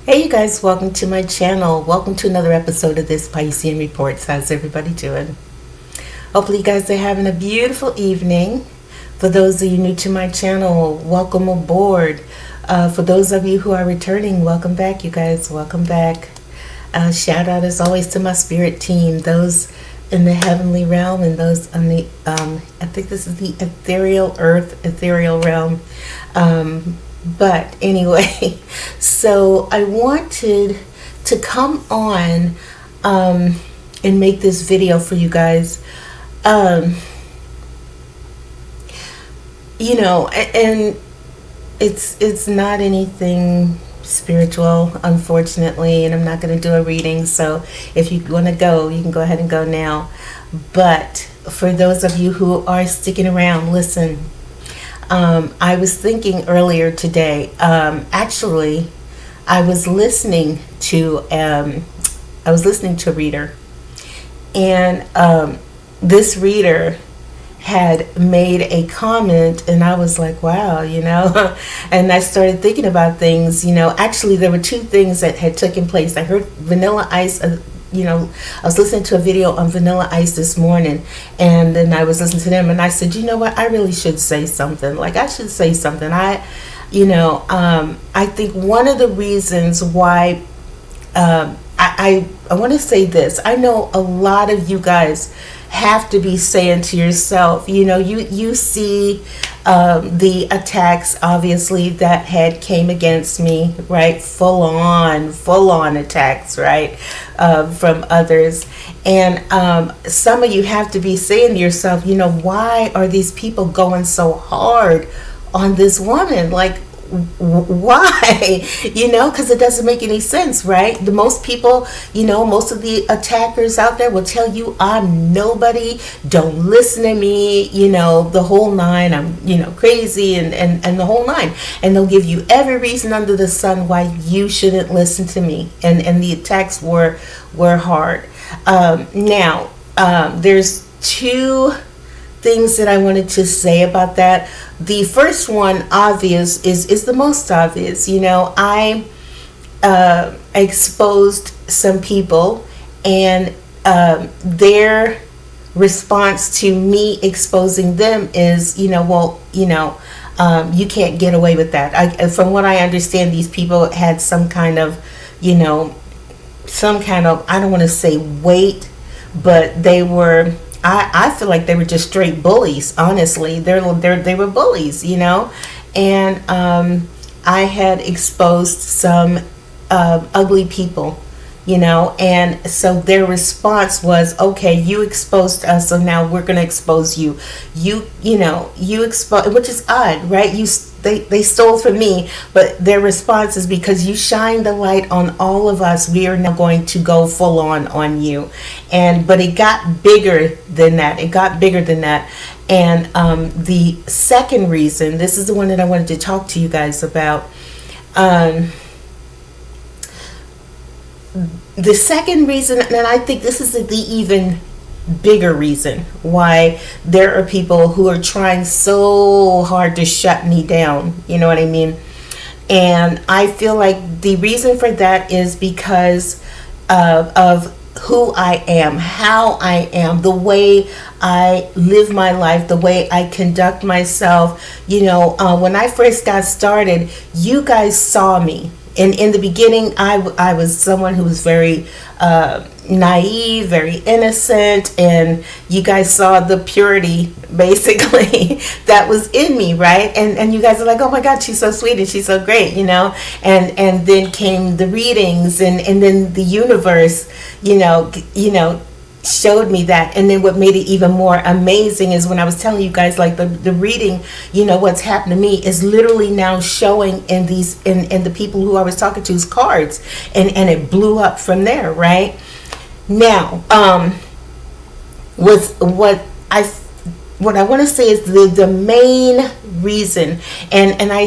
Hey you guys, welcome to my channel. Welcome to another episode of this Piscean Reports. How's everybody doing? Hopefully you guys are having a beautiful evening. For those of you new to my channel, welcome aboard. For those of you who are returning, welcome back you guys, welcome back. Shout out as always to my spirit team, those in the heavenly realm and those on the, I think this is the ethereal realm. But anyway, so I wanted to come on and make this video for you guys. And it's not anything spiritual, unfortunately, and I'm not going to do a reading. So if you want to go, you can go ahead and go now. But for those of you who are sticking around, listen. I was thinking earlier today, actually, I was listening to a reader, and this reader had made a comment, and I was like, wow, and I started thinking about things. Actually, there were two things that had taken place. I heard Vanilla Ice. I was listening to a video on Vanilla Ice this morning, and then I was listening to them, and I said, you know what, I really should say something. I should say something. I think one of the reasons why, I want to say this. I know a lot of you guys have to be saying to yourself, you see the attacks, obviously, that had came against me, right? Full on attacks, right? From others. And some of you have to be saying to yourself, why are these people going so hard on this woman? Why? Because it doesn't make any sense, right? The most people, most of the attackers out there will tell you I'm nobody, don't listen to me, the whole nine, I'm, crazy and the whole nine. And they'll give you every reason under the sun why you shouldn't listen to me. And the attacks were hard. Now, there's two things that I wanted to say about that. The first one, obvious, is the most obvious. I exposed some people, and their response to me exposing them is, you can't get away with that. From what I understand, these people had some kind of, I don't want to say weight, but they were, I feel like they were just straight bullies. Honestly, they were bullies, and I had exposed some ugly people, and so their response was, okay, you exposed us, so now we're going to expose you. You expose, which is odd, right? They stole from me, but their response is, because you shine the light on all of us, we are now going to go full on you. But it got bigger than that. And the second reason, this is the one that I wanted to talk to you guys about. The second reason, and I think this is the even bigger reason why there are people who are trying so hard to shut me down, you know what I mean? And I feel like the reason for that is because of who I am, how I am, the way I live my life, the way I conduct myself. When I first got started, you guys saw me. In the beginning, I was someone who was very naive, very innocent, and you guys saw the purity, basically, that was in me, right? And you guys are like, oh my God, she's so sweet and she's so great, And then came the readings, and then the universe, showed me that. And then what made it even more amazing is when I was telling you guys, the reading, what's happened to me is literally now showing in the people who I was talking to's cards, and it blew up from there, right? Now, with what what I want to say is the main reason, and I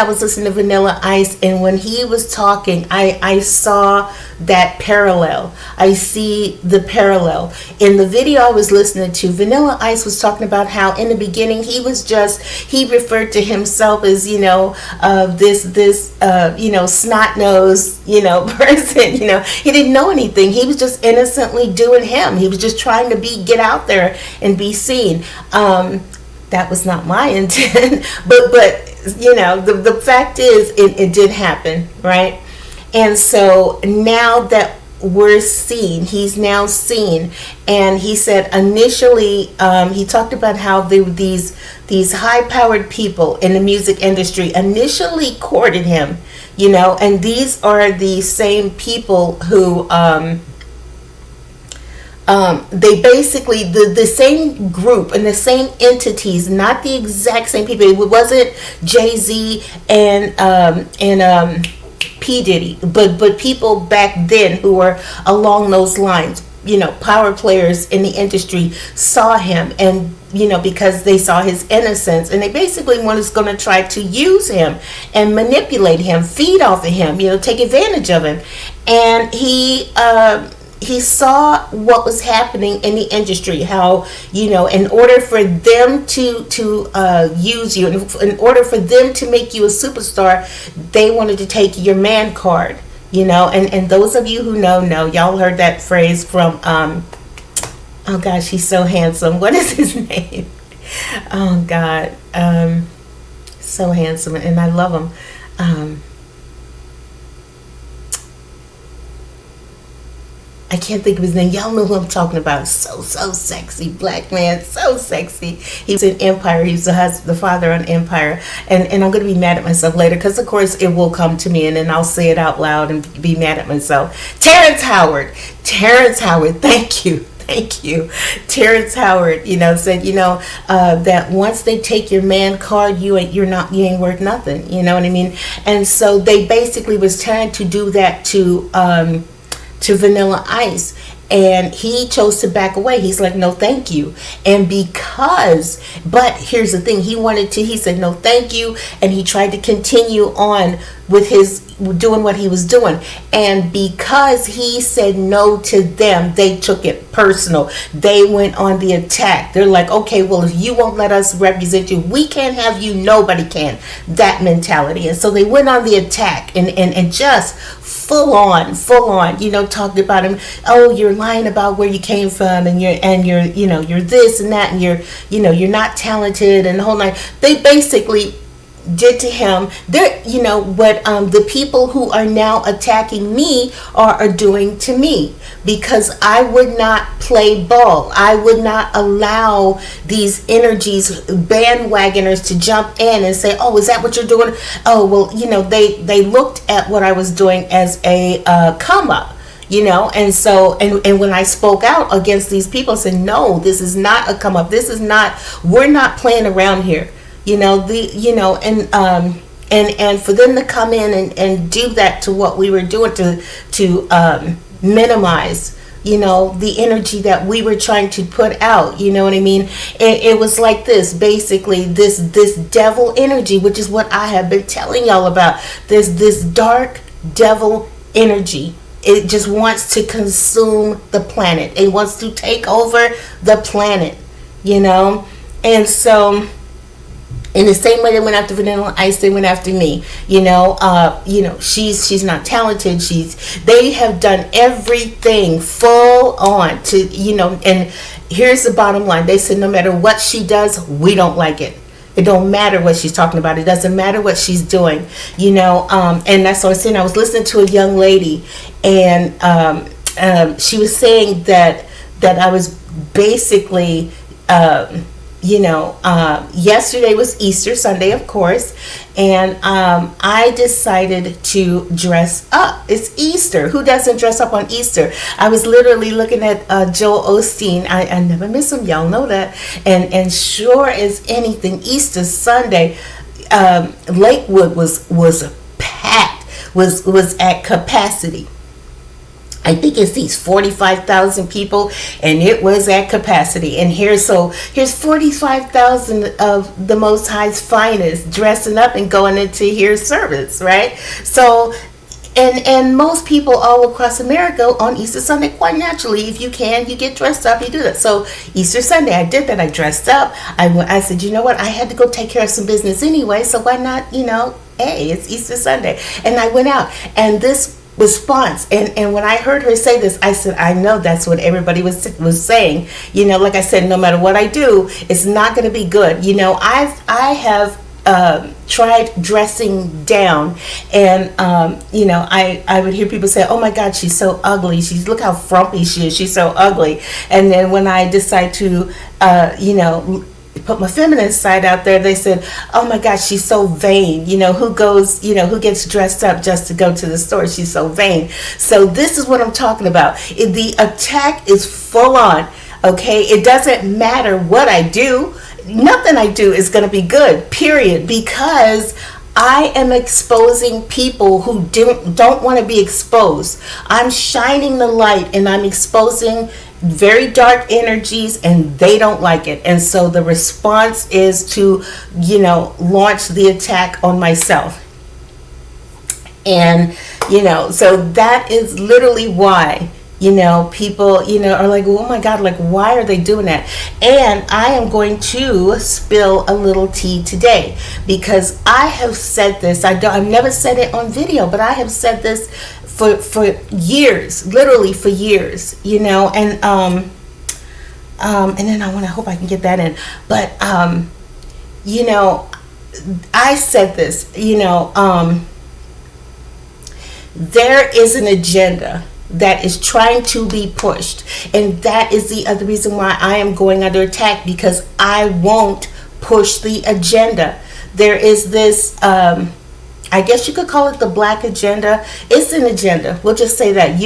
was listening to Vanilla Ice, and when he was talking, I saw that parallel. I see the parallel in the video I was listening to. Vanilla Ice was talking about how in the beginning he referred to himself as this snot nosed person. He didn't know anything. He was just innocently doing him. He was just trying to get out there and be seen. That was not my intent, but the fact is it did happen, right? And so now that he's now seen, and he said initially, he talked about how these high-powered people in the music industry initially courted him, and these are the same people who they basically, the same group and the same entities, not the exact same people. It wasn't Jay-Z and P. Diddy, but people back then who were along those lines. Power players in the industry saw him, and because they saw his innocence, and they basically was going to try to use him and manipulate him, feed off of him, take advantage of him. And he saw what was happening in the industry, how, in order for them to use you, in order for them to make you a superstar, they wanted to take your man card, and those of you who know, y'all heard that phrase from, oh gosh, he's so handsome. What is his name? Oh God. So handsome, and I love him. I can't think of his name. Y'all know who I'm talking about. So sexy. Black man. So sexy. He was in Empire. He was the father on Empire. And I'm going to be mad at myself later, because, of course, it will come to me, and then I'll say it out loud and be mad at myself. Terrence Howard. Thank you. Terrence Howard, said, that once they take your man card, you ain't worth nothing. You know what I mean? And so they basically was trying to do that to Vanilla Ice, and he chose to back away. He's like, no thank you. And but here's the thing, he said no thank you, and he tried to continue on with doing what he was doing. And because he said no to them, they took it personal. They went on the attack. They're like, okay, well, if you won't let us represent you, we can't have you, nobody can. That mentality. And so they went on the attack and just full on, talked about him. Oh, you're lying about where you came from, and you're this and that, and you're not talented, and the whole night. They basically did to him what the people who are now attacking me are doing to me, because I would not play ball. I would not allow these energies, bandwagoners, to jump in and say, oh, is that what you're doing? Oh, well, they looked at what I was doing as a come up. And so, and when I spoke out against these people, I said, no, this is not a come up. We're not playing around here. And for them to come in and do that to what we were doing to minimize, the energy that we were trying to put out, you know what I mean? It was like this, basically, this devil energy, which is what I have been telling y'all about. This dark devil energy. It just wants to consume the planet. It wants to take over the planet, And so, in the same way they went after Vanilla Ice, they went after me. She's not talented. They have done everything full on to, and here's the bottom line. They said no matter what she does, we don't like it. It don't matter what she's talking about. It doesn't matter what she's doing, and that's what I was saying. I was listening to a young lady, and she was saying that I was basically, yesterday was Easter Sunday, of course, and I decided to dress up. It's Easter. Who doesn't dress up on Easter? I was literally looking at Joel Osteen. I never miss him. Y'all know that. And sure as anything, Easter Sunday, Lakewood was packed, was at capacity. I think it's these 45,000 people, and it was at capacity. And here's 45,000 of the Most High's finest dressing up and going into here service, right? So, and most people all across America on Easter Sunday, quite naturally, if you can, you get dressed up, you do that. So Easter Sunday, I did that. I dressed up. I said, you know what? I had to go take care of some business anyway, so why not? Hey, it's Easter Sunday, and I went out, and this response, and when I heard her say this, I said, I know that's what everybody was saying. Like I said, no matter what I do, it's not going to be good. I have tried dressing down, and I would hear people say, oh my God, she's so ugly, look how frumpy she is, she's so ugly. And then when I decide to put my feminine side out there, they said, oh my gosh, she's so vain. Who gets dressed up just to go to the store? She's so vain. So this is what I'm talking about. The attack is full on. Okay, it doesn't matter what I do. Nothing I do is going to be good, period, because I am exposing people who don't want to be exposed. I'm shining the light, and I'm exposing very dark energies, and they don't like it. And so the response is to, launch the attack on myself. And, so that is literally why, people, are like, oh my God, like, why are they doing that? And I am going to spill a little tea today, because I have said this. I've never said it on video, but I have said this for years, literally for years, and then I hope I can get that in. But I said this, there is an agenda that is trying to be pushed, and that is the other reason why I am going under attack, because I won't push the agenda. There is this I guess you could call it the black agenda. It's an agenda. We'll just say that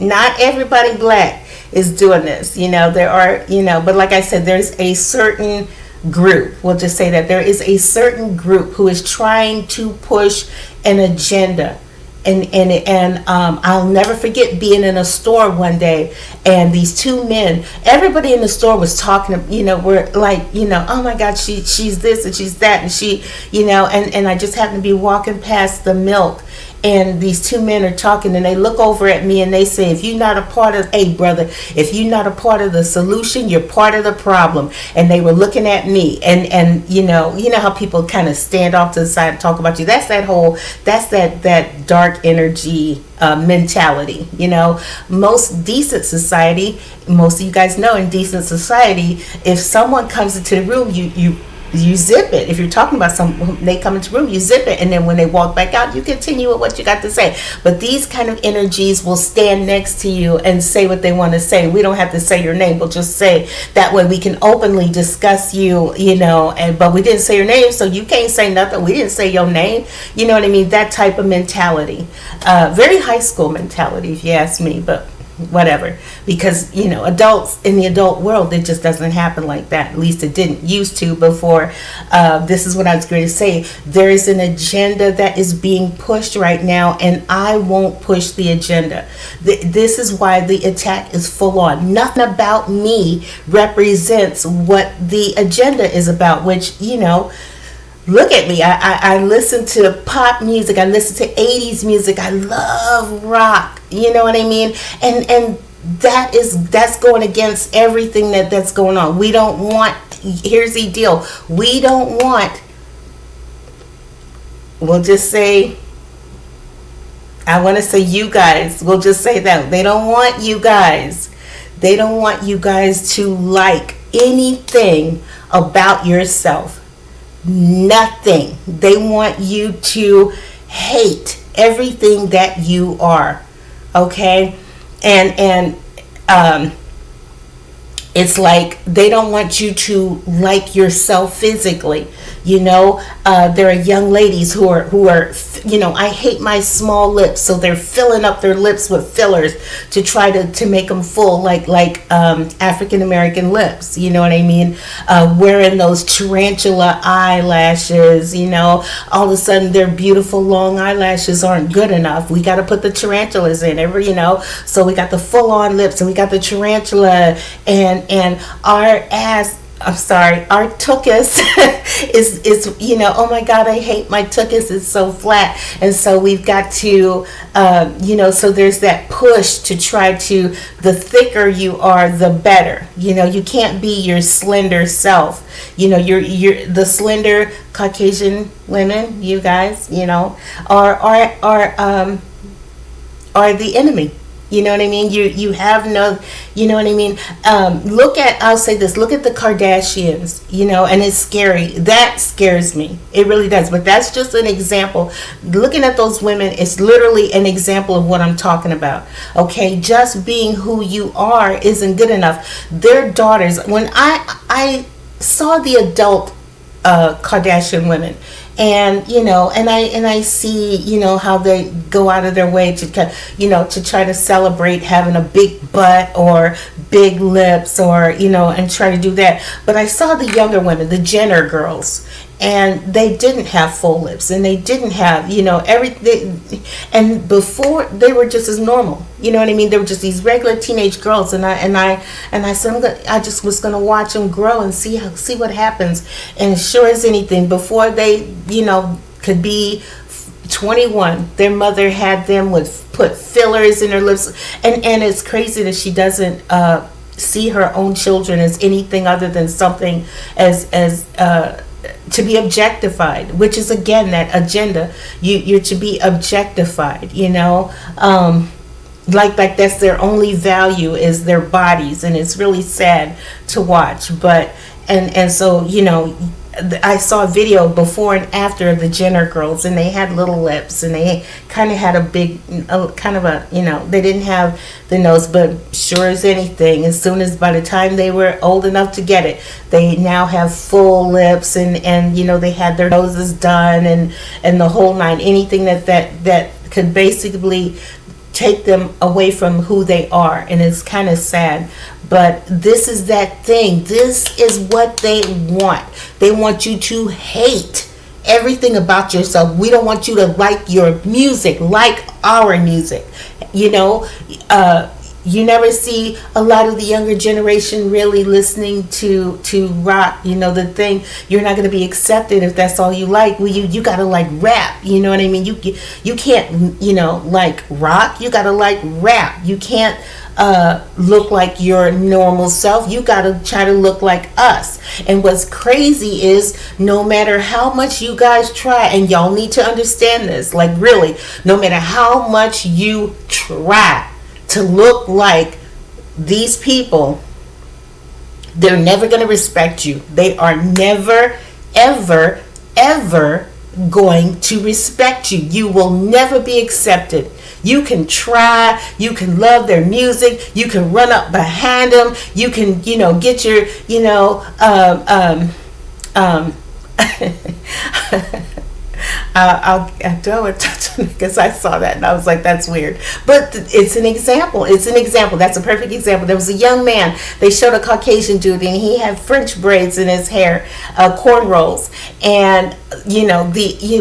not everybody black is doing this. There are, but like I said, there's a certain group. We'll just say that there is a certain group who is trying to push an agenda. And I'll never forget being in a store one day, and these two men, everybody in the store was talking, were like, oh my God, she's this and she's that, and she, and I just happened to be walking past the milk, and these two men are talking, and they look over at me and they say, if you're not a part of, hey brother, if you're not a part of the solution, you're part of the problem. And they were looking at me, and you know how people kind of stand off to the side and talk about you. That's that dark energy mentality. Most decent society, most of you guys know, in decent society, if someone comes into the room, you zip it. If you're talking about they come into the room, you zip it, and then when they walk back out, you continue with what you got to say. But these kind of energies will stand next to you and say what they want to say. We don't have to say your name. We'll just say, that way we can openly discuss you, but we didn't say your name, so you can't say nothing. We didn't say your name. You know what I mean? That type of mentality. Very high school mentality, if you ask me, but whatever, because adults in the adult world, it just doesn't happen like that. At least it didn't used to before. This is what I was going to say. There is an agenda that is being pushed right now, and I won't push the agenda. This is why the attack is full on. Nothing about me represents what the agenda is about, which look at me. I listen to pop music. I listen to 80s music. I love rock. You know what I mean? And that's going against everything that's going on. We don't want, here's the deal. We don't want, we'll just say, I want to say you guys. We'll just say that. They don't want you guys. They don't want you guys to like anything about yourself. Nothing. They want you to hate everything that you are. Okay? And it's like they don't want you to like yourself physically. There are young ladies who are, I hate my small lips, so they're filling up their lips with fillers to try to make them full, like African American lips. You know what I mean? Wearing those tarantula eyelashes. All of a sudden their beautiful long eyelashes aren't good enough. We got to put the tarantulas in, So we got the full on lips, and we got the tarantula, and our ass. I'm sorry, our tuchus is oh my God, I hate my tuchus, it's so flat. And so we've got to, so there's that push to try to, the thicker you are, the better. You can't be your slender self. You're the slender Caucasian women, you guys, are the enemy. You know what I mean? You have no, you know what I mean? I'll say this, look at the Kardashians, and it's scary. That scares me. It really does. But that's just an example. Looking at those women is literally an example of what I'm talking about. Okay? Just being who you are isn't good enough. Their daughters, when I saw the adult Kardashian women, and I see how they go out of their way to to try to celebrate having a big butt or big lips, or and try to do that. But I saw the younger women, the Jenner girls, and they didn't have full lips, and they didn't have everything. And before, they were just as normal. You know what I mean? They were just these regular teenage girls, and I said I just was gonna watch them grow and see what happens. And sure as anything, before they could be 21, their mother had them put fillers in their lips, and it's crazy that she doesn't see her own children as anything other than something as to be objectified, which is again that agenda. You're to be objectified, like that's their only value is their bodies, and it's really sad to watch. But and so I saw a video before and after of the Jenner girls, and they had little lips, and they kind of had a big, they didn't have the nose, but sure as anything, as soon as by the time they were old enough to get it, they now have full lips, and they had their noses done, and the whole nine, anything that could basically take them away from who they are. And it's kind of sad, but this is that thing. This is what they want. They want you to hate everything about yourself. We don't want you to like your music, like our music. You never see a lot of the younger generation really listening to rock. The thing, you're not going to be accepted if that's all you like. Well, you got to like rap. You know what I mean? You can't, like rock. You got to like rap. You can't look like your normal self. You got to try to look like us. And what's crazy is no matter how much you guys try, and y'all need to understand this, like really, no matter how much you try to look like these people, they're never going to respect you. They are never, ever, ever going to respect you. You will never be accepted. You can try, you can love their music, you can run up behind them, you can, get your, I'll do it because I saw that and I was like, that's weird. But it's an example. It's an example. That's a perfect example. There was a young man. They showed a Caucasian dude, and he had French braids in his hair, cornrows. And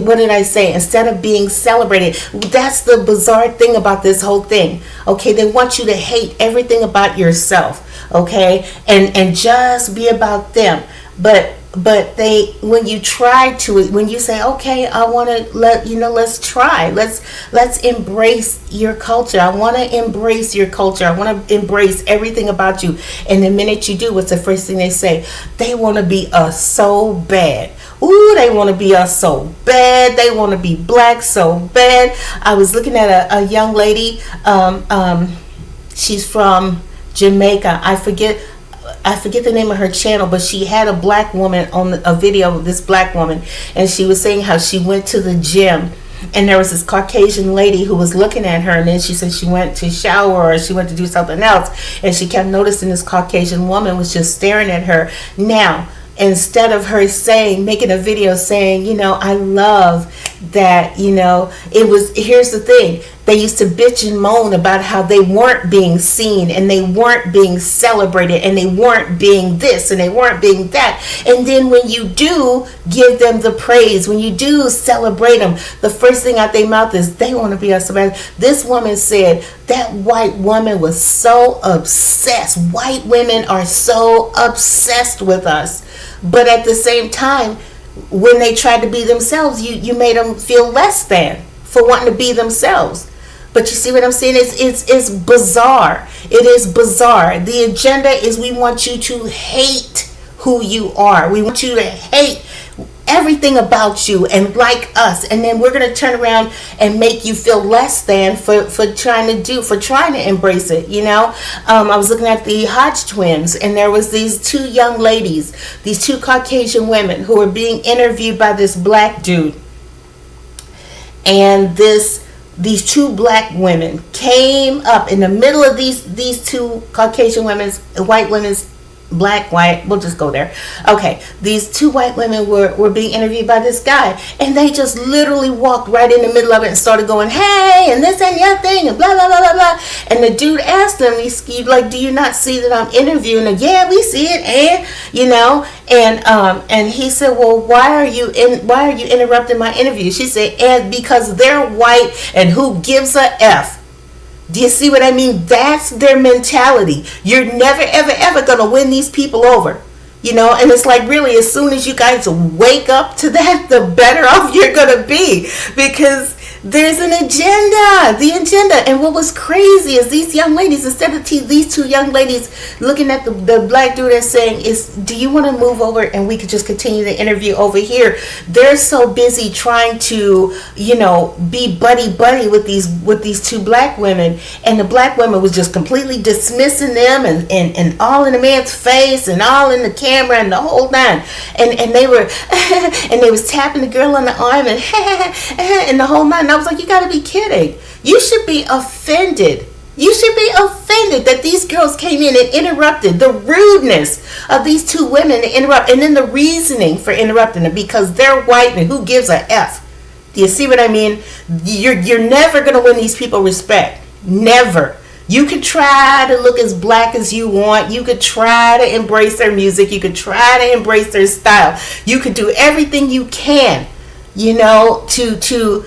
what did I say? Instead of being celebrated, that's the bizarre thing about this whole thing. Okay, they want you to hate everything about yourself. Okay, and just be about them. But they, when you try to, when you say, okay, I want to let's try, let's embrace your culture. I want to embrace your culture. I want to embrace everything about you. And the minute you do, what's the first thing they say? They want to be us so bad. Ooh, they want to be us so bad. They want to be black so bad. I was looking at a young lady. She's from Jamaica. I forget the name of her channel, but she had a black woman on a video of this black woman, and she was saying how she went to the gym, and there was this Caucasian lady who was looking at her, and then she said she went to shower or she went to do something else, and she kept noticing this Caucasian woman was just staring at her. Now, instead of her making a video saying, I love that, here's the thing. They used to bitch and moan about how they weren't being seen and they weren't being celebrated and they weren't being this and they weren't being that. And then when you do give them the praise, when you do celebrate them, the first thing out their mouth is they want to be a celebrity. This woman said that white woman was so obsessed. White women are so obsessed with us. But at the same time, when they tried to be themselves, you made them feel less than for wanting to be themselves. But you see what I'm saying? It's bizarre. It is bizarre. The agenda is we want you to hate who you are. We want you to hate everything about you and like us. And then we're going to turn around and make you feel less than for trying to embrace it. I was looking at the Hodge twins, and there was these two young ladies, these two Caucasian women who were being interviewed by this black dude. And these two black women came up in the middle of these two Caucasian white women's black, white, we'll just go there. Okay, these two white women were being interviewed by this guy, and they just literally walked right in the middle of it and started going, hey, and this and your thing, and blah, blah, blah, blah, blah. And the dude asked them, he's like, do you not see that I'm interviewing them? Yeah, we see it, and he said, well, why are you interrupting my interview? She said, and because they're white, and who gives a F? Do you see what I mean? That's their mentality. You're never, ever, ever going to win these people over. And it's like, really, as soon as you guys wake up to that, the better off you're going to be. Because there's an agenda. The agenda. And what was crazy is these young ladies, instead of these two young ladies looking at the black dude and saying, do you want to move over and we could just continue the interview over here? They're so busy trying to, be buddy with these two black women. And the black woman was just completely dismissing them and all in the man's face and all in the camera and the whole nine. And they were, and they was tapping the girl on the arm and the whole nine. And I was like, you got to be kidding. You should be offended. You should be offended that these girls came in and interrupted. The rudeness of these two women to interrupt. And then the reasoning for interrupting them, because they're white and who gives a F. Do you see what I mean? You're never going to win these people respect. Never. You could try to look as black as you want. You could try to embrace their music. You could try to embrace their style. You could do everything you can, to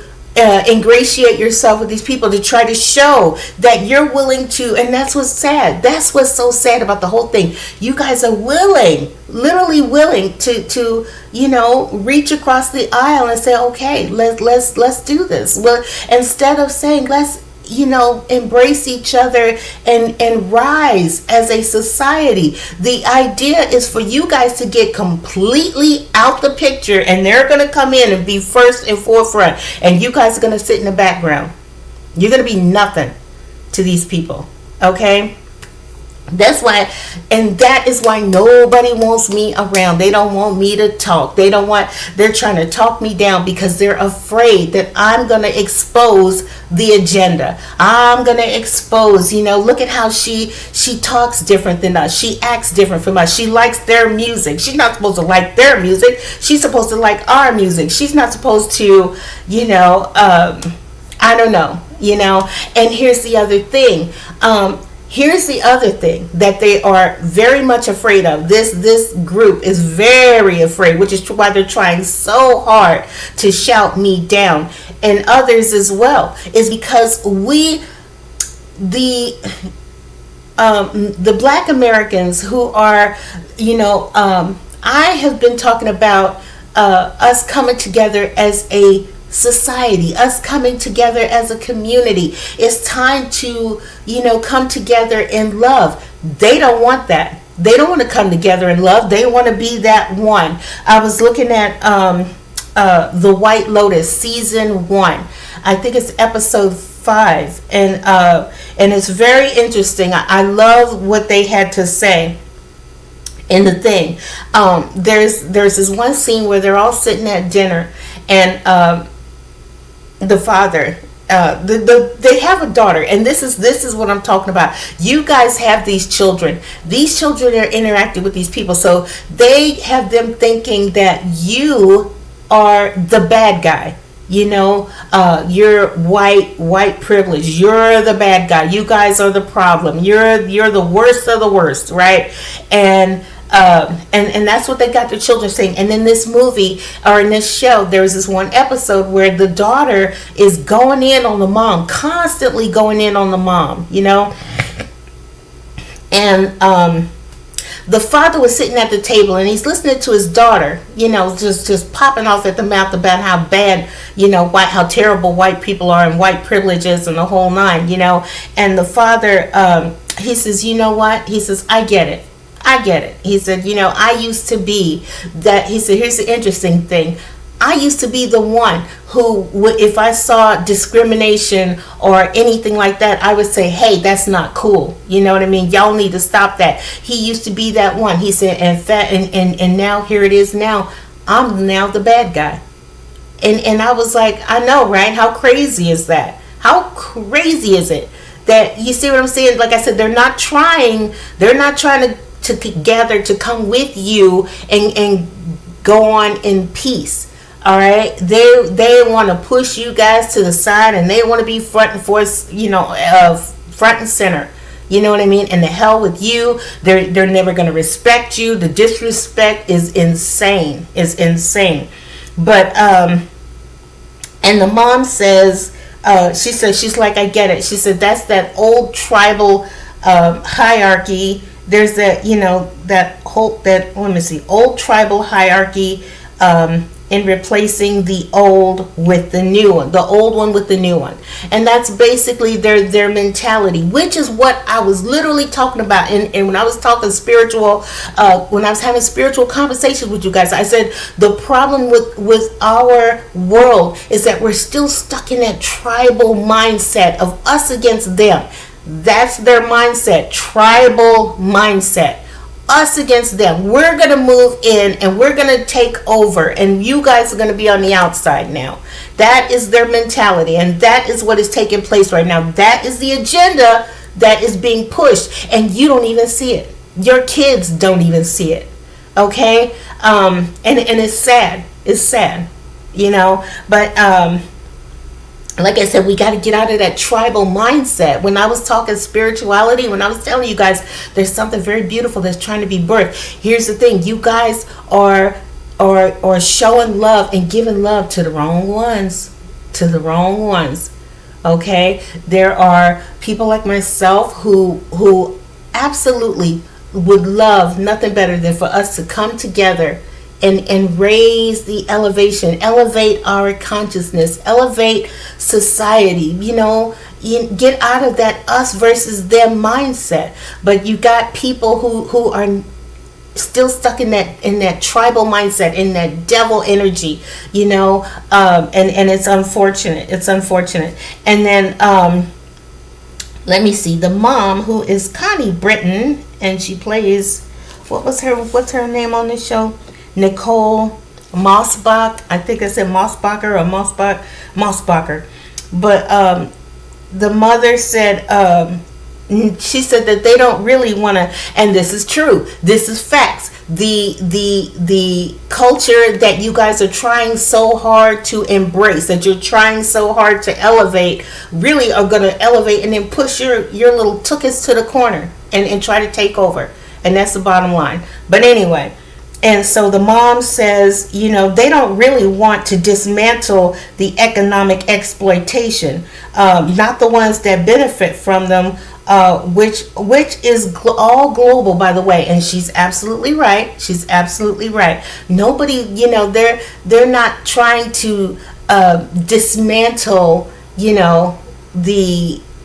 ingratiate yourself with these people, to try to show that you're willing to. And that's what's sad. That's what's so sad about the whole thing. You guys are literally willing to reach across the aisle and say, okay, let's do this. Well, instead of saying let's embrace each other and rise as a society. The idea is for you guys to get completely out the picture, and they're going to come in and be first and forefront, and you guys are going to sit in the background. You're going to be nothing to these people, okay? That's why, and that is why nobody wants me around. They don't want me to talk. They're trying to talk me down because they're afraid that I'm going to expose the agenda. I'm going to expose, look at how she talks different than us. She acts different from us. She likes their music. She's not supposed to like their music. She's supposed to like our music. She's not supposed to, I don't know, and here's the other thing. Here's the other thing that they are very much afraid of. This group is very afraid, which is why they're trying so hard to shout me down, and others as well, is because the black Americans who are, I have been talking about us coming together as a society, us coming together as a community. It's time to, come together in love. They don't want that. They don't want to come together in love. They want to be that one. I was looking at The White Lotus season 1. I think it's episode 5, and it's very interesting. I love what they had to say. In the thing, there's this one scene where they're all sitting at dinner, and the father they have a daughter, and this is what I'm talking about. You guys have these children. These children are interacting with these people, so they have them thinking that you are the bad guy. You're white privilege. You're the bad guy. You guys are the problem. You're the worst of the worst, right? And that's what they got their children saying. And in this movie, or in this show, there was this one episode where the daughter is going in on the mom, constantly going in on the mom, and the father was sitting at the table and he's listening to his daughter, just popping off at the mouth about how bad, how terrible white people are and white privileges and the whole nine, and the father, he says, you know what? He says, I get it. He said, I used to be that. He said, here's the interesting thing. I used to be the one who, if I saw discrimination or anything like that, I would say, hey, that's not cool. You know what I mean? Y'all need to stop that. He used to be that one. He said, and now here it is now. I'm now the bad guy. And I was like, I know, right? How crazy is that? How crazy is it? That, you see what I'm saying? Like I said, they're not trying to gather to come with you and go on in peace. All right, they want to push you guys to the side, and they want to be front and forth, front and center. You know what I mean? And the hell with you. They're never going to respect you. The disrespect is insane. But and the mom says, she's like, I get it. She said that's that old tribal hierarchy. There's that, old tribal hierarchy in replacing the old with the new one, the old one with the new one. And that's basically their mentality, which is what I was literally talking about. And when I was talking spiritual, when I was having spiritual conversations with you guys, I said the problem with our world is that we're still stuck in that tribal mindset of us against them. That's their mindset, tribal mindset. Us against them. We're going to move in and we're going to take over, and you guys are going to be on the outside now. That is their mentality, and that is what is taking place right now. That is the agenda that is being pushed, and you don't even see it. Your kids don't even see it. Okay? And it's sad. It's sad. But like I said, we got to get out of that tribal mindset. When I was talking spirituality, when I was telling you guys there's something very beautiful that's trying to be birthed. Here's the thing. You guys are showing love and giving love to the wrong ones. Okay? There are people like myself who absolutely would love nothing better than for us to come together and raise the elevate our consciousness, elevate society, get out of that us versus them mindset. But you got people who are still stuck in that tribal mindset, in that devil energy, and it's unfortunate. And then let me see, the mom, who is Connie Britton, and she plays, what's her name on this show? Nicole Mosbach. I think I said Mosbacher or Mosbacher. But the mother said, she said that they don't really want to, and this is true, this is facts. The culture that you guys are trying so hard to embrace, that you're trying so hard to elevate, really are going to elevate and then push your little tuchus to the corner and try to take over. And that's the bottom line. But anyway, and so the mom says, they don't really want to dismantle the economic exploitation, not the ones that benefit from them, which is all global, by the way. And she's absolutely right. Nobody, they're not trying to dismantle,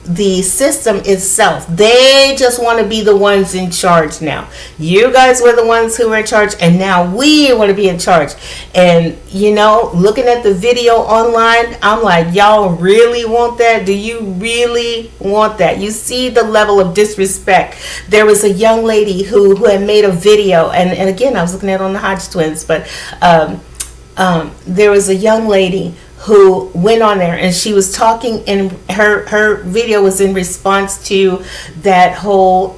the system itself. They just want to be the ones in charge now. You guys were the ones who were in charge, and now we want to be in charge. And looking at the video online, I'm like, y'all really want that? Do you really want that? You see the level of disrespect. There was a young lady who had made a video, and again, I was looking at it on the Hodge twins, but there was a young lady who went on there, and she was talking, and her video was in response to that whole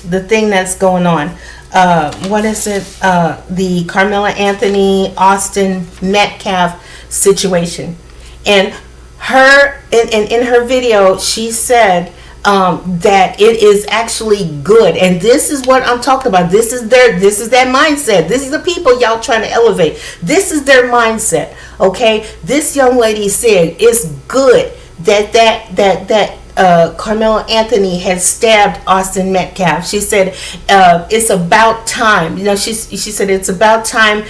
the thing that's going on. What is it? The Carmelo Anthony Austin Metcalf situation. And her in her video, she said that it is actually good, and this is what I'm talking about. This is their mindset. This is the people y'all trying to elevate. This is their mindset. Okay, this young lady said it's good that Carmelo Anthony had stabbed Austin Metcalf. She said it's about time. She said it's about time.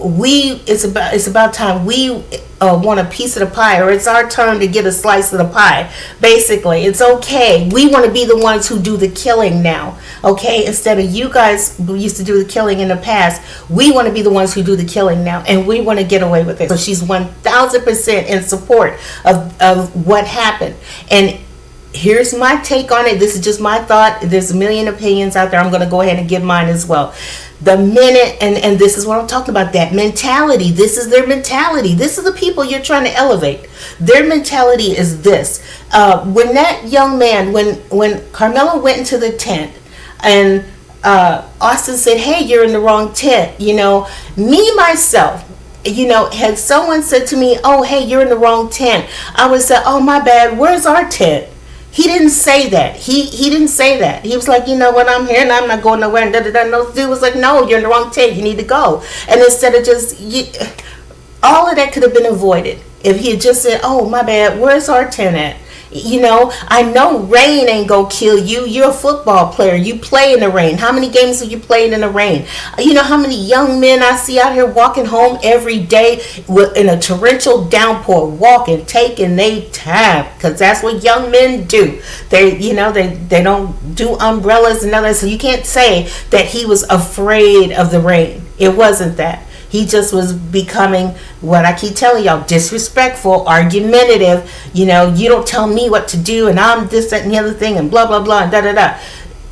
It's about time we want a piece of the pie, or it's our turn to get a slice of the pie. Basically, it's okay. We want to be the ones who do the killing now. Okay, instead of you guys who used to do the killing in the past, we want to be the ones who do the killing now, and we want to get away with it. So she's 1,000% in support of what happened. And here's my take on it. This is just my thought. There's a million opinions out there. I'm going to go ahead and give mine as well. The minute, and this is what I'm talking about, that mentality. This is their mentality. This is the people you're trying to elevate. Their mentality is this. When that young man, when Carmelo went into the tent, and Austin said, hey, you're in the wrong tent. Me, myself, had someone said to me, oh, hey, you're in the wrong tent, I would say, oh, my bad, where's our tent? He didn't say that. He didn't say that. He was like, you know what, I'm here and I'm not going nowhere. And no, dude was like, no, you're in the wrong tent. You need to go. And instead of all of that could have been avoided if he had just said, oh, my bad, where's our tent at? I know rain ain't gonna kill you. You're a football player. You play in the rain. How many games have you played in the rain? You know how many young men I see out here walking home every day in a torrential downpour, walking, taking their time, because that's what young men do. They don't do umbrellas and others. So you can't say that he was afraid of the rain. It wasn't that. He just was becoming, what I keep telling y'all, disrespectful, argumentative. You don't tell me what to do, and I'm this, that, and the other thing, and blah, blah, blah, and da-da-da.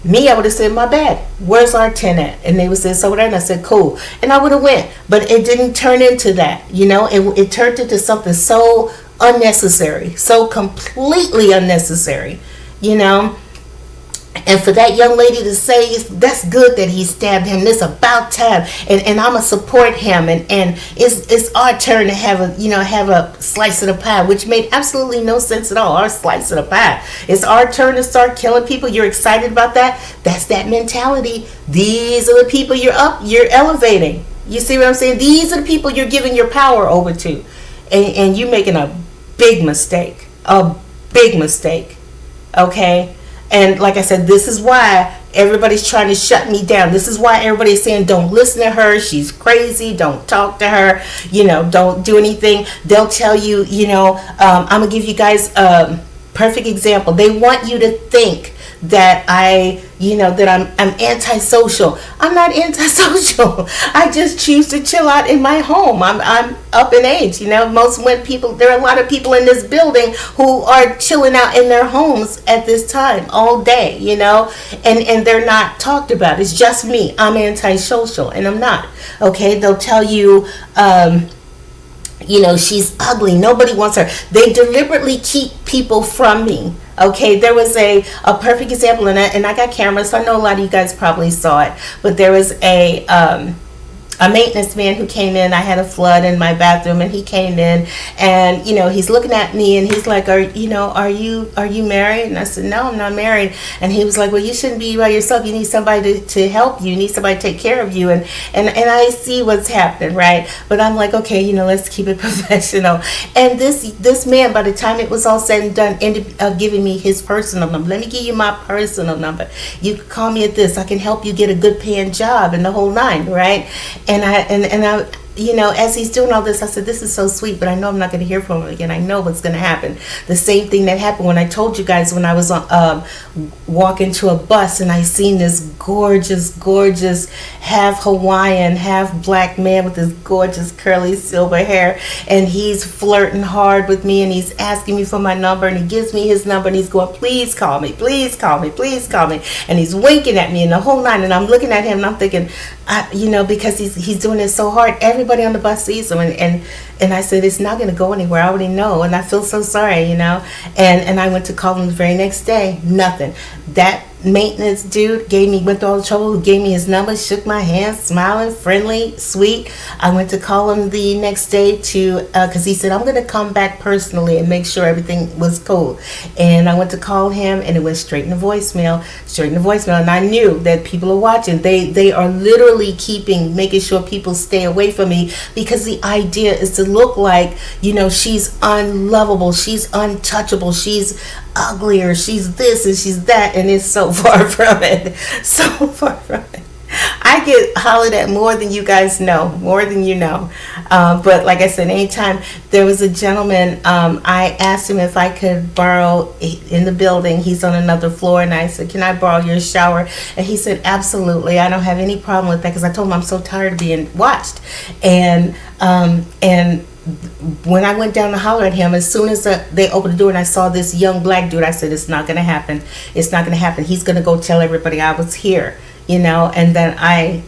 Me, I would have said, my bad, where's our tent at? And they would say, so there, and I said, cool. And I would have went, but it didn't turn into that, it turned into something so unnecessary, so completely unnecessary, And for that young lady to say, that's good that he stabbed him, it's about time, and I'm going to support him, and it's our turn to have a slice of the pie, which made absolutely no sense at all. Our slice of the pie. It's our turn to start killing people. You're excited about that? That's that mentality. These are the people you're elevating. You see what I'm saying? These are the people you're giving your power over to. And you're making a big mistake. A big mistake. Okay? And like I said, this is why everybody's trying to shut me down. This is why everybody's saying, don't listen to her. She's crazy. Don't talk to her. Don't do anything. They'll tell you, I'm going to give you guys a perfect example. They want you to think that that I'm antisocial. I'm not antisocial. I just choose to chill out in my home. I'm up in age. There are a lot of people in this building who are chilling out in their homes at this time all day, and they're not talked about. It's just me. I'm antisocial, and I'm not. Okay, they'll tell you, she's ugly. Nobody wants her. They deliberately keep people from me. Okay, there was a perfect example, and I got cameras, so I know a lot of you guys probably saw it, but there was a maintenance man who came in. I had a flood in my bathroom, and he came in, and he's looking at me, and he's like, are you married? And I said, no, I'm not married. And he was like, well, you shouldn't be by yourself. You need somebody to help you. You need somebody to take care of you. And I see what's happening, right? But I'm like, okay, let's keep it professional. And this man, by the time it was all said and done, ended up giving me his personal number. Let me give you my personal number. You can call me at this. I can help you get a good paying job and the whole nine, right? And I as he's doing all this, I said, this is so sweet, but I know I'm not going to hear from him again. I know what's going to happen. The same thing that happened when I told you guys when I was walking to a bus, and I seen this gorgeous, gorgeous half Hawaiian, half black man with this gorgeous curly silver hair, and he's flirting hard with me, and he's asking me for my number, and he gives me his number, and he's going, please call me, please call me, please call me, and he's winking at me in the whole nine, and I'm looking at him, and I'm thinking, because he's doing it so hard, everybody everybody on the bus sees him. And I said, it's not going to go anywhere. I already know. And I feel so sorry, And I went to call him the very next day. Nothing. That maintenance dude went through all the trouble, who gave me his number, shook my hand, smiling, friendly, sweet. I went to call him the next day because he said, I'm going to come back personally and make sure everything was cool. And I went to call him, and it went straight in the voicemail. And I knew that people are watching. They are literally making sure people stay away from me, because the idea is to look like, she's unlovable, she's untouchable, she's uglier, she's this and she's that, and it's so far from it. So far from it. I get hollered at more than you guys know, more than you know. But like I said, anytime there was a gentleman, I asked him if I could borrow in the building. He's on another floor, and I said, can I borrow your shower? And he said, absolutely. I don't have any problem with that, because I told him I'm so tired of being watched. And when I went down to holler at him, as soon as they opened the door and I saw this young black dude, I said, it's not going to happen. It's not going to happen. He's going to go tell everybody I was here. And then I,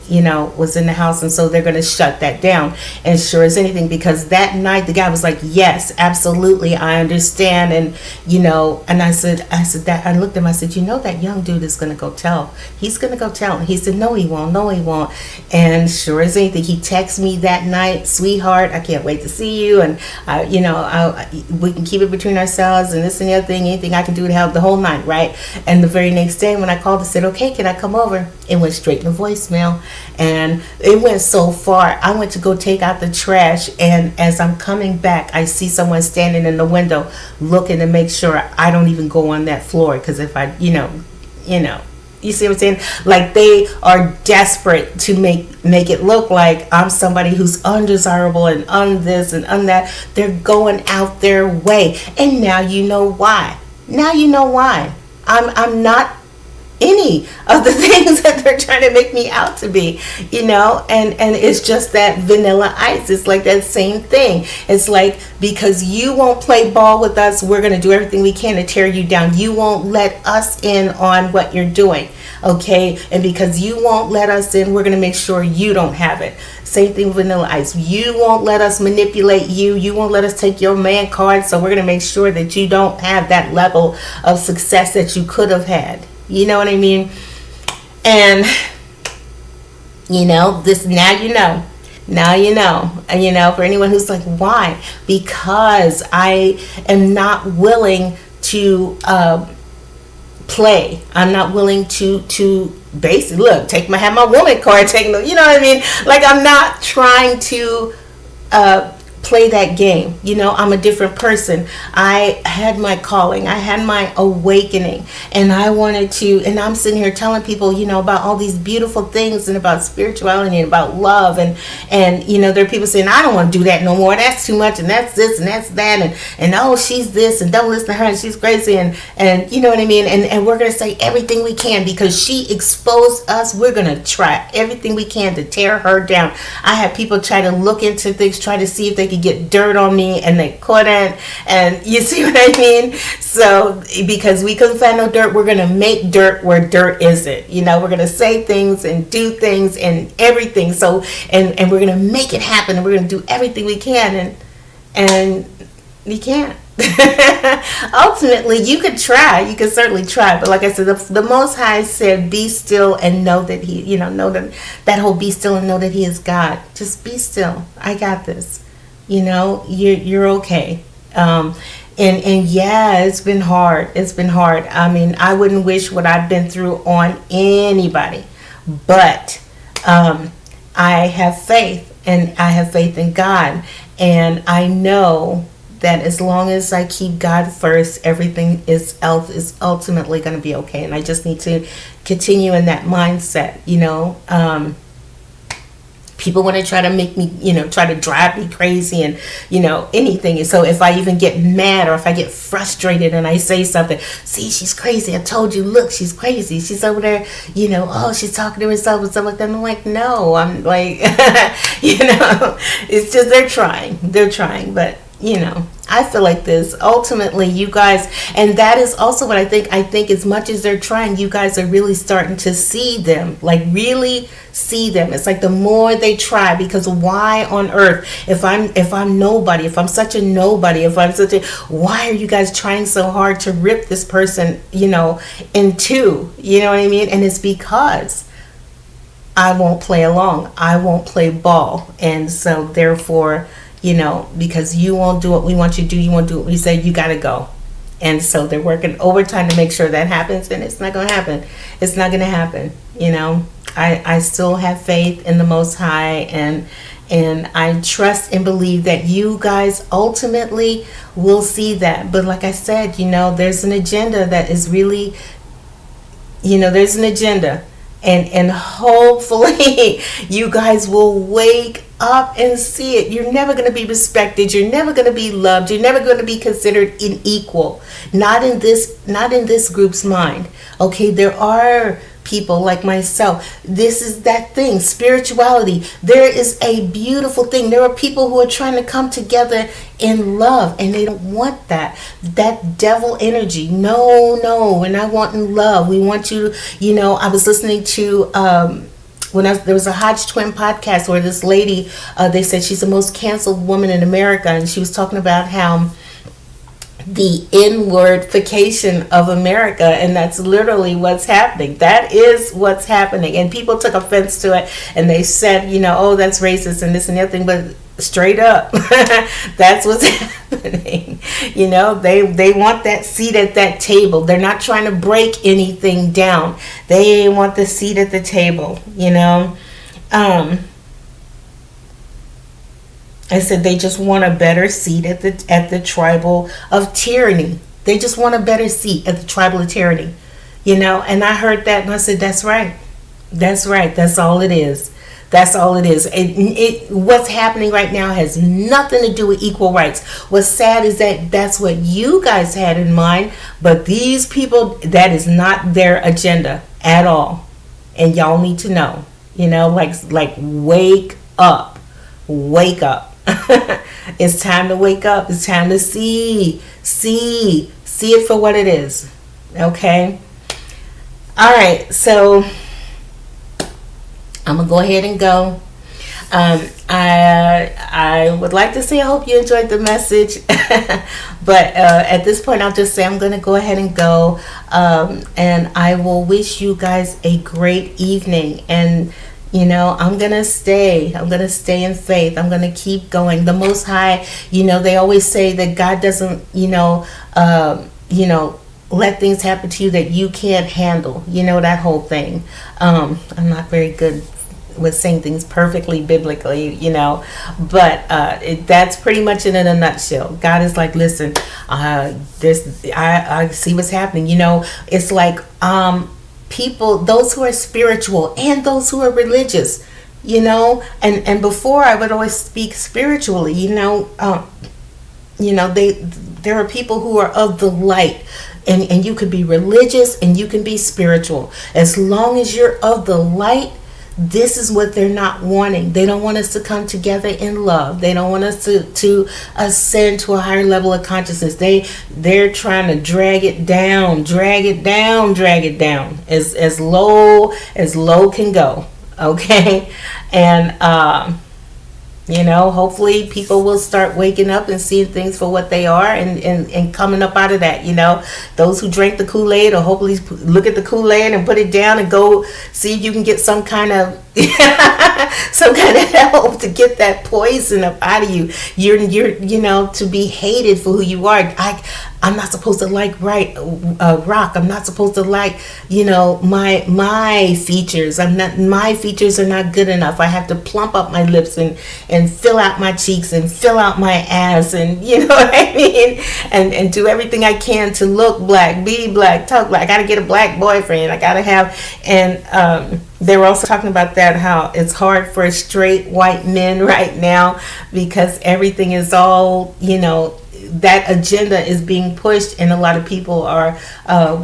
was in the house, and so they're going to shut that down. And sure as anything, because that night the guy was like, yes, absolutely, I understand. And, and I said that, I looked at him, I said, that young dude is going to go tell. He's going to go tell. And he said, no, he won't. And sure as anything, he texted me that night, sweetheart, I can't wait to see you. And, we can keep it between ourselves and this and the other thing, anything I can do to help, the whole night, right? And the very next day when I called and said, okay, can I come over? It went straight in the voicemail, and it went so far. I went to go take out the trash, and as I'm coming back, I see someone standing in the window looking to make sure I don't even go on that floor, because if I, you see what I'm saying? Like, they are desperate to make it look like I'm somebody who's undesirable and this and that. They're going out their way, and now you know why. I'm not any of the things that they're trying to make me out to be, and it's just that Vanilla Ice. It's like that same thing. It's like, because you won't play ball with us, we're going to do everything we can to tear you down. You won't let us in on what you're doing, okay? And because you won't let us in, we're going to make sure you don't have it. Same thing with Vanilla Ice. You won't let us manipulate you. You won't let us take your man card, so we're going to make sure that you don't have that level of success that you could have had. You know what I mean? And, this, now you know, for anyone who's like, why? Because I am not willing to play. I'm not willing to basically, have my woman card taken, you know what I mean? Like, I'm not trying to play that game. I'm a different person. I had my calling, I had my awakening, and I wanted to, and I'm sitting here telling people, about all these beautiful things, and about spirituality, and about love, and there are people saying, I don't want to do that no more, that's too much, and that's this and that's that, and oh, she's this, and don't listen to her, and she's crazy, and you know what I mean, and we're going to say everything we can because she exposed us. We're going to try everything we can to tear her down. I had people try to look into things, try to see if they could get dirt on me, and they couldn't. And you see what I mean? So because we couldn't find no dirt, we're going to make dirt where dirt isn't. We're going to say things and do things and everything. So and we're going to make it happen, and we're going to do everything we can, and you can't. Ultimately, you could try. You could certainly try, but like I said, the Most High said, "Be still and know that He." Know that whole "be still and know that He is God." Just be still. I got this. You're okay. And yeah, it's been hard. I mean, I wouldn't wish what I've been through on anybody, but I have faith, and I have faith in God, and I know that as long as I keep God first, everything is ultimately going to be okay. And I just need to continue in that mindset. People want to try to make me, try to drive me crazy and, anything. And so if I even get mad, or if I get frustrated and I say something, see, she's crazy. I told you, look, she's crazy. She's over there, oh, she's talking to herself and stuff like that. And I'm like, no, I'm like, it's just, they're trying, but I feel like this. Ultimately, you guys, and that is also what I think. I think as much as they're trying, you guys are really starting to see them, like really see them. It's like the more they try, because why on earth, if I'm nobody, if I'm such a nobody, if I'm such a, why are you guys trying so hard to rip this person, in two? You know what I mean? And it's because I won't play along. I won't play ball. And so therefore, because you won't do what we want you to do, you won't do what we say, you got to go. And so they're working overtime to make sure that happens, and it's not going to happen. It's not going to happen. I still have faith in the Most High, and I trust and believe that you guys ultimately will see that. But like I said, there's an agenda that is really, there's an agenda. And hopefully you guys will wake up and see it. You're never going to be respected. You're never going to be loved. You're never going to be considered an equal. Not in this group's mind. Okay, there are people like myself. This is that thing, spirituality. There is a beautiful thing. There are people who are trying to come together in love, and they don't want that devil energy. No, we're not wanting love. We want you. I was listening to there was a Hodge Twin podcast where this lady, they said she's the most canceled woman in America, and she was talking about how the inwardfication of America, and that's literally what's happening. That is what's happening, and people took offense to it, and they said, oh, that's racist and this and the other thing, but straight up, that's what's happening. They want that seat at that table. They're not trying to break anything down. They want the seat at the table. I said they just want a better seat at the tribal of tyranny. They just want a better seat at the tribal of tyranny, And I heard that, and I said, that's right. That's right. That's all it is. That's all it is. What's happening right now has nothing to do with equal rights. What's sad is that that's what you guys had in mind, but these people, that is not their agenda at all. And y'all need to know, like wake up. Wake up. It's time to wake up. It's time to see it for what it is. Okay. All right. So I'm gonna go ahead and go. I would like to say I hope you enjoyed the message, but at this point I'll just say I'm gonna go ahead and go, and I will wish you guys a great evening. And I'm going to stay in faith. I'm going to keep going. The Most High, they always say that God doesn't, let things happen to you that you can't handle. That whole thing. I'm not very good with saying things perfectly biblically, but that's pretty much it in a nutshell. God is like, listen, I see what's happening. It's like, people, those who are spiritual and those who are religious, and before I would always speak spiritually, there are people who are of the light, and you can be religious and you can be spiritual. As long as you're of the light, this is what they're not wanting. They don't want us to come together in love. They don't want us to ascend to a higher level of consciousness. They're trying to drag it down as low can go. Okay. And hopefully people will start waking up and seeing things for what they are, and coming up out of that. Those who drank the Kool-Aid, or hopefully look at the Kool-Aid and put it down and go see if you can get some kind of help to get that poison up out of you. You're to be hated for who you are. I'm not supposed to like rock. I'm not supposed to like, my features. My features are not good enough. I have to plump up my lips and fill out my cheeks and fill out my ass, and you know what I mean? And do everything I can to look black, be black, talk black. I gotta get a black boyfriend. I gotta have, and they were also talking about that, how it's hard for straight white men right now, because everything is all, that agenda is being pushed, and a lot of people are,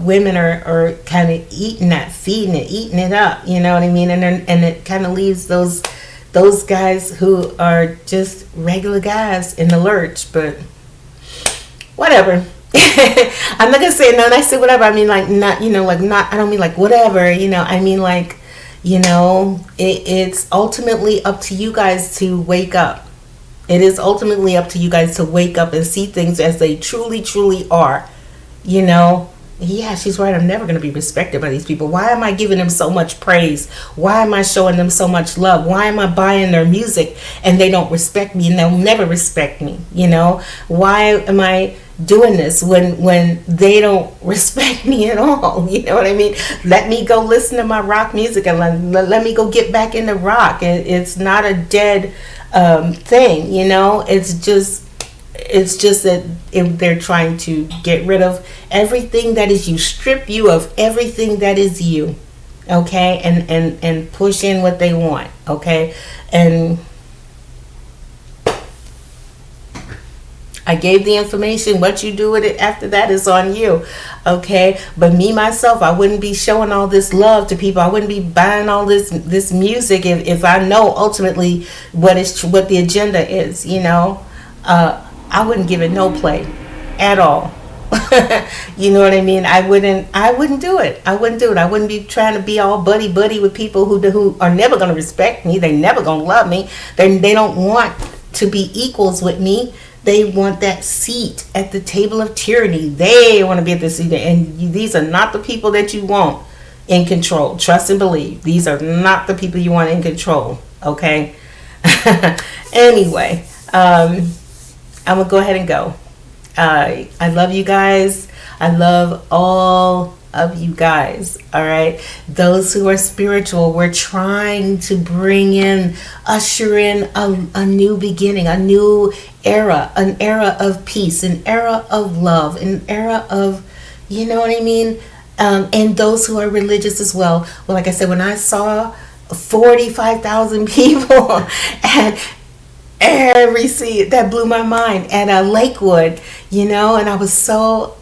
women are kind of eating it up, you know what I mean? And it kind of leaves those those guys who are just regular guys in the lurch. But whatever. I'm not gonna say no. And I say whatever, I mean like not, like not. I don't mean like whatever. I mean like, it's ultimately up to you guys to wake up. It is ultimately up to you guys to wake up and see things as they truly, truly are. Yeah, she's right. I'm never going to be respected by these people. Why am I giving them so much praise? Why am I showing them so much love? Why am I buying their music and they don't respect me and they'll never respect me? Why am I doing this when they don't respect me at all? You know what I mean? Let me go listen to my rock music and let me go get back into rock. It's not a dead thing, it's just that they're trying to get rid of everything that is you, strip you of everything that is you, okay, and push in what they want, okay. And I gave the information. What you do with it after that is on you, okay. But me myself, I wouldn't be showing all this love to people. I wouldn't be buying all this music if I know ultimately what the agenda is. I wouldn't give it no play at all. You know what I mean? I wouldn't do it. I wouldn't be trying to be all buddy with people who are never going to respect me. They're never going to love me. They don't want to be equals with me. They want that seat at the table of tyranny. They want to be at the seat. And these are not the people that you want in control. Trust and believe. These are not the people you want in control. Okay? Anyway, I'm going to go ahead and go. I love you guys. I love all of you guys. All right. Those who are spiritual, we're trying to usher in a new beginning, a new era, an era of peace, an era of love, an era of, you know what I mean? And those who are religious as well. Well, like I said, when I saw 45,000 people and every seat, that blew my mind at Lakewood, and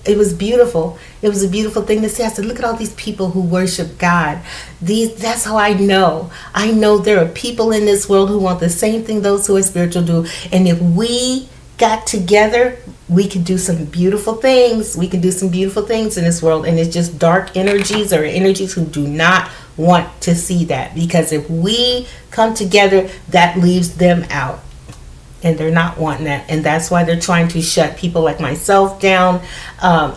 it was beautiful. It was a beautiful thing to see. I said, look at all these people who worship God. That's how I know there are people in this world who want the same thing those who are spiritual do. And if we got together, we could do some beautiful things. We can do some beautiful things in this world. And it's just dark energies or energies who do not want to see that. Because if we come together, that leaves them out. And they're not wanting that. And that's why they're trying to shut people like myself down.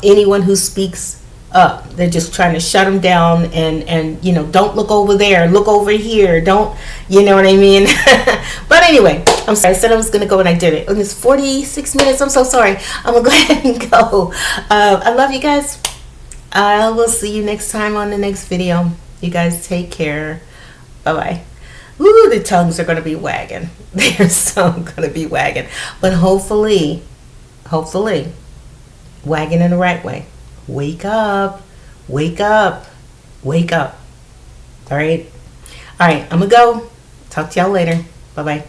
Anyone who speaks up, they're just trying to shut them down. And don't look over there. Look over here. Don't, you know what I mean? But anyway, I'm sorry. I said I was going to go and I did it. And it's 46 minutes. I'm so sorry. I'm going to go ahead and go. I love you guys. I will see you next time on the next video. You guys take care. Bye-bye. Ooh, the tongues are going to be wagging. They're so going to be wagging. But hopefully, wagging in the right way. Wake up. Wake up. Wake up. All right? All right, I'm going to go. Talk to y'all later. Bye-bye.